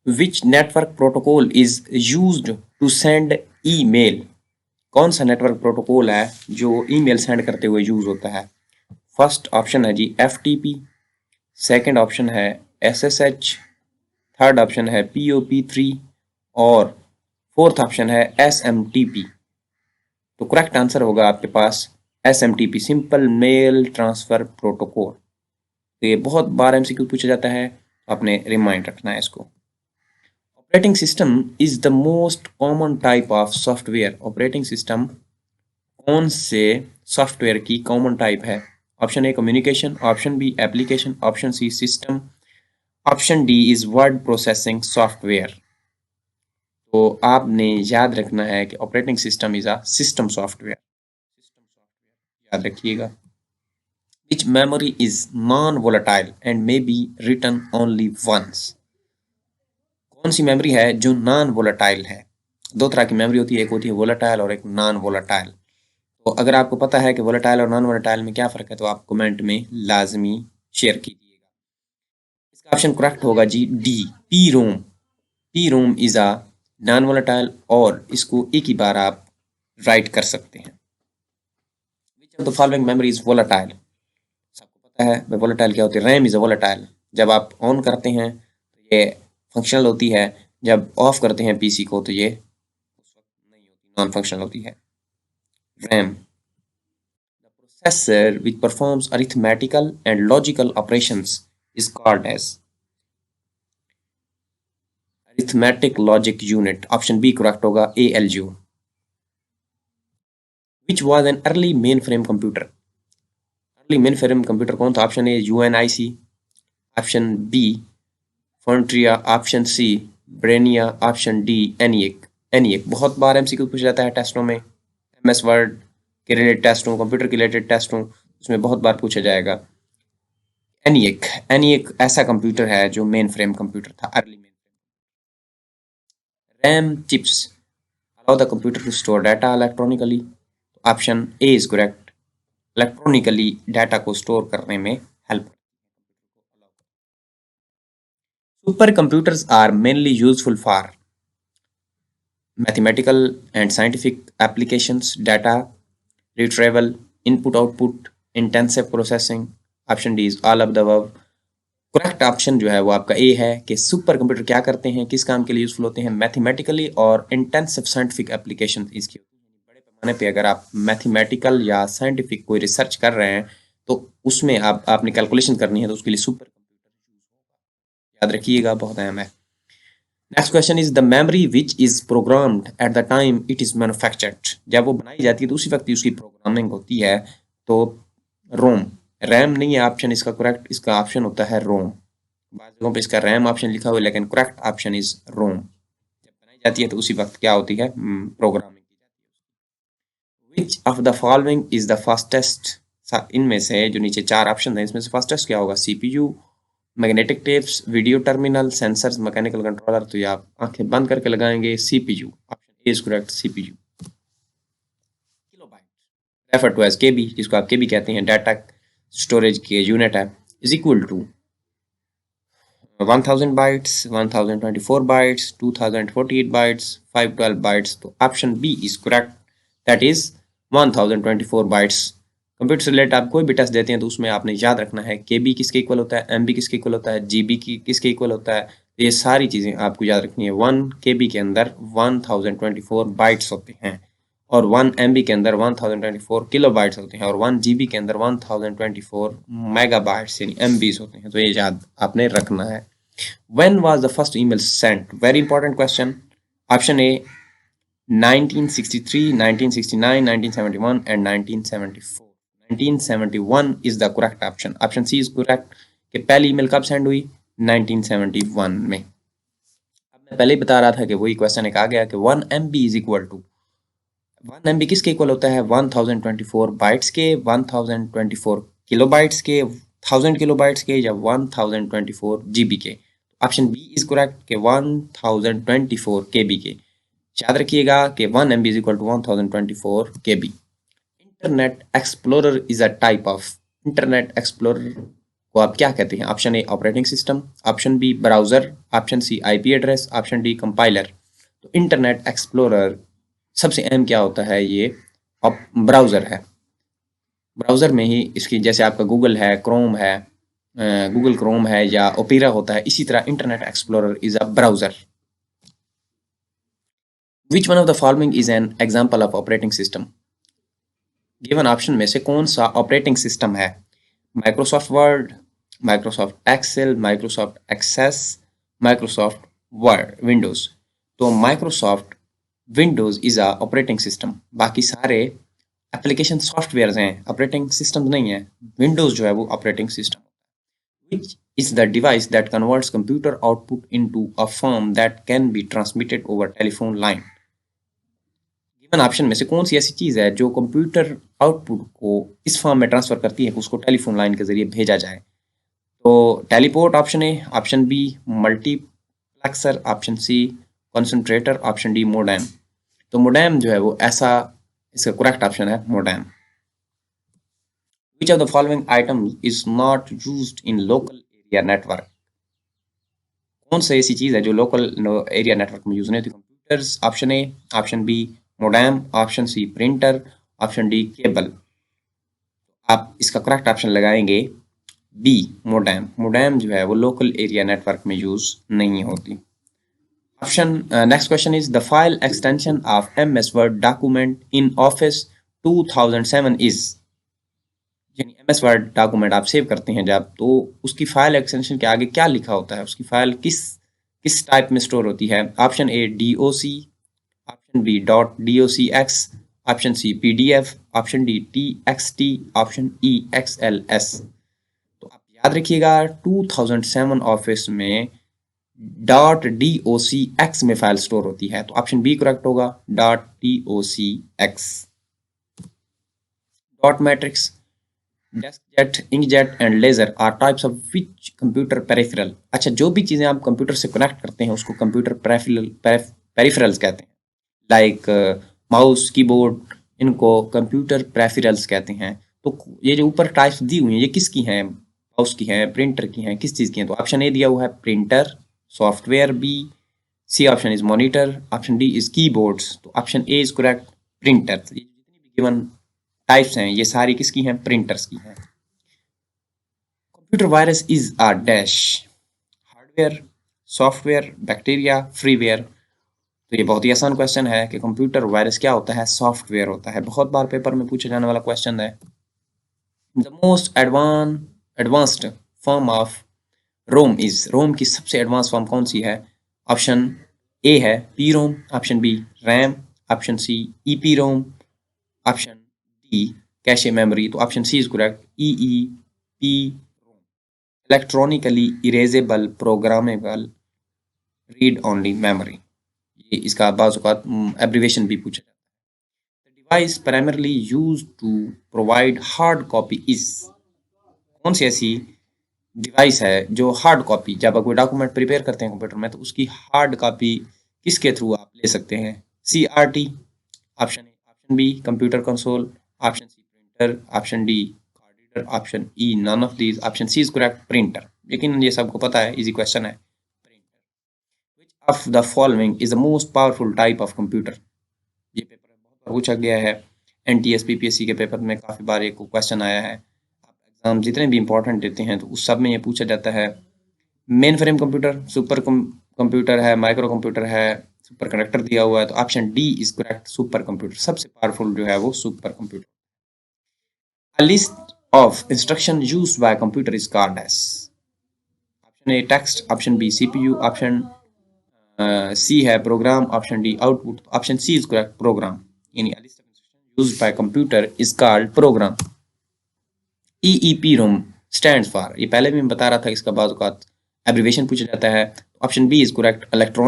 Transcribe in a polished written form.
Which network protocol is used to send email? कौन सा network protocol है जो ईमेल सेंड करते हुए यूज होता है? फर्स्ट ऑप्शन है जी FTP, सेकंड ऑप्शन है SSH, थर्ड ऑप्शन है POP3 और फोर्थ ऑप्शन है SMTP। तो करेक्ट आंसर होगा आपके पास SMTP, simple mail transfer protocol. तो ये बहुत बार MCQ पूछा जाता है, आपने रिमाइंड रखना है इसको। Operating system is the most common type of software. Operating system कौन से सॉफ्टवेयर की कॉमन टाइप है? Option A communication, option B application, option C system, option D is word processing software. तो आपने याद रखना है कि operating system is a system software. याद रखिएगा। Which memory is non-volatile and may be written only once? कौन सी memory है जो नॉन वोलेटाइल है? दो तरह की मेमोरी होती है, एक होती है वोलेटाइल और एक नॉन वोलेटाइल। तो अगर आपको पता है कि वोलेटाइल और नॉन वोलेटाइल में क्या फ़र्क है तो आप कमेंट में लाजमी शेयर कीजिएगा। इसका ऑप्शन करेक्ट होगा G D, P ROM. P ROM is a non volatile और इसको एक ही बार आप राइट कर सकते हैं। विच of the following memory is volatile? सबको पता है वोलेटाइल क्या होती है। RAM is a volatile. जब आप ऑन करते हैं तो ये फंक्शनल होती है, जब ऑफ करते हैं पीसी को तो ये उस वक्त नहीं होती, नॉन फंक्शनल होती है। RAM, the processor which performs arithmetical and logical operations is called as arithmetic logic unit. Option B correct होगा ALU. Which was an early mainframe computer? Early mainframe computer कौन था? Option A UNIC, option B Fontria, option C Brainia, option D ENIAC। ENIAC बहुत बार MCQ पूछा जाता है टेस्टों में, MS word के related test हो, कंप्यूटर के रिलेटेड टेस्ट हो, उसमें बहुत बार पूछा जाएगा। ENIAC, ENIAC ऐसा कंप्यूटर है जो मेन फ्रेम कंप्यूटर था, early main. RAM chips allow the computer to store data electronically. Option A is correct, electronically data को स्टोर करने में help. Supercomputers are mainly useful for mathematical and scientific applications, data retrieval, input output, intensive processing. Option D is all of the above. Correct option जो है वो आपका ए है कि super computer क्या करते हैं, किस काम के लिए यूजफुल होते हैं, मैथमेटिकली और इंटेंसिव साइंटिफिक एप्लीकेशन इसकी। बड़े पैमाने पे अगर आप मैथमेटिकल या साइंटिफिक कोई रिसर्च कर रहे हैं तो उसमें आपने कैलकुलेशन करनी है तो उसके लिए सुपर कंप्यूटर याद रखिएगा, बहुत अहम है। Next question is the memory which is programmed at the time it is manufactured. जब वो बनाई जाती है तो उसी वक्त उसकी प्रोग्रामिंग होती है। तो रोम, रैम नहीं है ऑप्शन इसका करेक्ट, इसका ऑप्शन होता है रोम। बाज़ जगहों पे इसका रैम ऑप्शन लिखा हुआ है लेकिन करेक्ट ऑप्शन इज रोम। जब बनाई जाती है तो उसी वक्त क्या होती है, प्रोग्रामिंग की जाती है। विच of the following is the fastest? इनमें से जो नीचे चार ऑप्शन है इसमें से फास्टेस्ट क्या होगा? CPU, magnetic tapes, video terminal, sensors, mechanical controller. तो ये आप आंखें बंद करके लगाएंगे CPU। Option A is correct, CPU। Kilobyte refer to as KB, जिसको आप केबी कहते हैं, डाटा स्टोरेज के यूनिट है, is equal to 1000 bytes, 1024 bytes, 2048 bytes, 512 bytes. तो option B is correct, that is 1024 bytes. Computer से रिलेटेड आप कोई भी टेस्ट देते हैं तो उसमें आपने याद रखना है केबी किसके इक्वल होता है, एमबी किसके इक्वल होता है, जीबी की किसके इक्वल होता है। ये सारी चीज़ें आपको याद रखनी है। 1 केबी के अंदर 1024 बाइट्स होते हैं और 1 MB के अंदर 1024 किलो बाइट्स होते हैं और 1 GB के अंदर 1024 मेगा बाइट्स यानी MBs होते हैं। तो ये याद आपने रखना है। When was the first email sent? Very important question. Option A 1963, 1969, 1971 and 1974. 1971 is the correct option. Option C is correct कि पहली ईमेल कब सेंड हुई? 1971 में। अब मैं पहले ही बता रहा था कि वही क्वेश्चन एक आ गया कि 1 MB is equal to 1 MB किसके इक्वल होता है? 1024 बाइट्स के, 1024 किलो बाइट्स के, 1000 किलो बाइट्स के या 1024 GB के। ऑप्शन बी इज करेक्ट कि 1024 KB के। याद रखिएगा कि 1 MB is equal to 1024 KB। Internet explorer is a type of, Internet Explorer को आप क्या कहते हैं? Option A operating system, option B browser, option C IP address, option D compiler. तो इंटरनेट एक्सप्लोरर सबसे अहम क्या होता है? ये ब्राउज़र है। ब्राउज़र में ही इसकी, जैसे आपका गूगल है, क्रोम है, गूगल क्रोम है या ओपेरा होता है, इसी तरह internet explorer is a browser. Which one of the following is an example of operating system? Given option में से कौन सा ऑपरेटिंग सिस्टम है? Microsoft Word, Microsoft Excel, Microsoft Access, Microsoft Word Windows. तो Microsoft Windows is a operating system. बाकी सारे application software हैं, operating system नहीं है। विंडोज जो है वो operating system. Which is the device that converts computer output into a form that can be transmitted over telephone line? Given option में से कौन सी ऐसी चीज है जो कंप्यूटर आउटपुट को इस फॉर्म में ट्रांसफर करती है कि उसको टेलीफोन लाइन के जरिए भेजा जाए? तो teleport option A, option B multiplexer, option C concentrator, option D modem. तो मोडेम जो है वो ऐसा, इसका करेक्ट ऑप्शन है modem. Which of the following items is not used in local area network? कौन सा ऐसी चीज है जो लोकल एरिया नेटवर्क में यूज नहीं होती? Computers, option A, option B modem, option C printer, option D cable. आप इसका करेक्ट ऑप्शन लगाएंगे बी मोडेम। मोडेम जो है वो लोकल एरिया नेटवर्क में यूज नहीं होती। Option next question is the file extension of MS Word document in Office 2007 इज। यानी MS वर्ड डॉक्यूमेंट आप सेव करते हैं जब, तो उसकी फाइल एक्सटेंशन के आगे क्या लिखा होता है? उसकी फाइल किस टाइप में स्टोर होती है? Option A DOC, option B .docx, option C PDF, option D TXT, option E XLS। तो आप याद रखिएगा 2007 ऑफिस में .docx में फाइल स्टोर होती है, तो ऑप्शन बी करेक्ट होगा .docx। Dot matrix, deskjet, inkjet and laser are types of which computer peripheral. अच्छा, जो भी चीजें आप कंप्यूटर से कनेक्ट करते हैं उसको कंप्यूटर पेरिफेरल्स कहते हैं। लाइक माउस, कीबोर्ड, इनको कंप्यूटर पेरिफेरल्स कहते हैं। तो ये जो ऊपर टाइप्स दी हुई हैं ये किसकी हैं? माउस की हैं, प्रिंटर की हैं, किस चीज की हैं? तो ऑप्शन ए दिया हुआ है printer, software B, C option is monitor, option D is keyboards. तो option A is correct printer. जितनी भी गिवन टाइप्स हैं ये सारी किसकी हैं? प्रिंटर्स की हैं। Computer virus is a dash, hardware, software, bacteria, freeware. तो ये बहुत ही आसान क्वेश्चन है कि कंप्यूटर वायरस क्या होता है? सॉफ्टवेयर होता है। बहुत बार पेपर में पूछे जाने वाला क्वेश्चन है। The most advanced form of ROM is. ROM की सबसे एडवांस फॉर्म कौन सी है? ऑप्शन ए है P ROM, option B RAM, option C EP ROM, option D cache memory. तो option C is correct EEP ROM, electronically erasable programmable read only memory. ये इसका बाज़ औक़ात एब्रीवेशन भी पूछा जाता है। The device primarily used to provide hard copy is. कौन सी ऐसी डिवाइस है जो हार्ड कॉपी, जब आप कोई डॉक्यूमेंट प्रिपेयर करते हैं कंप्यूटर में तो उसकी हार्ड कॉपी किसके थ्रू आप ले सकते हैं? CRT, option A, option B computer console, option C printer, option D card reader, option E none of these, option C is correct printer. लेकिन ये सबको पता है, इजी क्वेश्चन है। Printer. Which of the following is the most powerful type of computer? ये paper में बहुत बार पूछा गया है, NTS PPSC के पेपर में काफ़ी बार एक क्वेश्चन आया है। एग्जाम जितने भी इंपॉर्टेंट देते हैं तो उस सब में ये पूछा जाता है। Mainframe computer, super computer है, माइक्रो कंप्यूटर है, सुपर कंडक्टर दिया हुआ है, तो option D is correct super computer. सबसे पावरफुल जो है वो super computer. A list of instruction used by computer is called as. Option A text, option B CPU, option C है program, option D output, option C is correct program. यानी a list of instruction used by computer is called programme. EEPROM stands for, ये पहले भी मैं बता रहा था, इसका बाज़ औक़ात एब्रीवेशन पूछा जाता है। Option B is correct electronic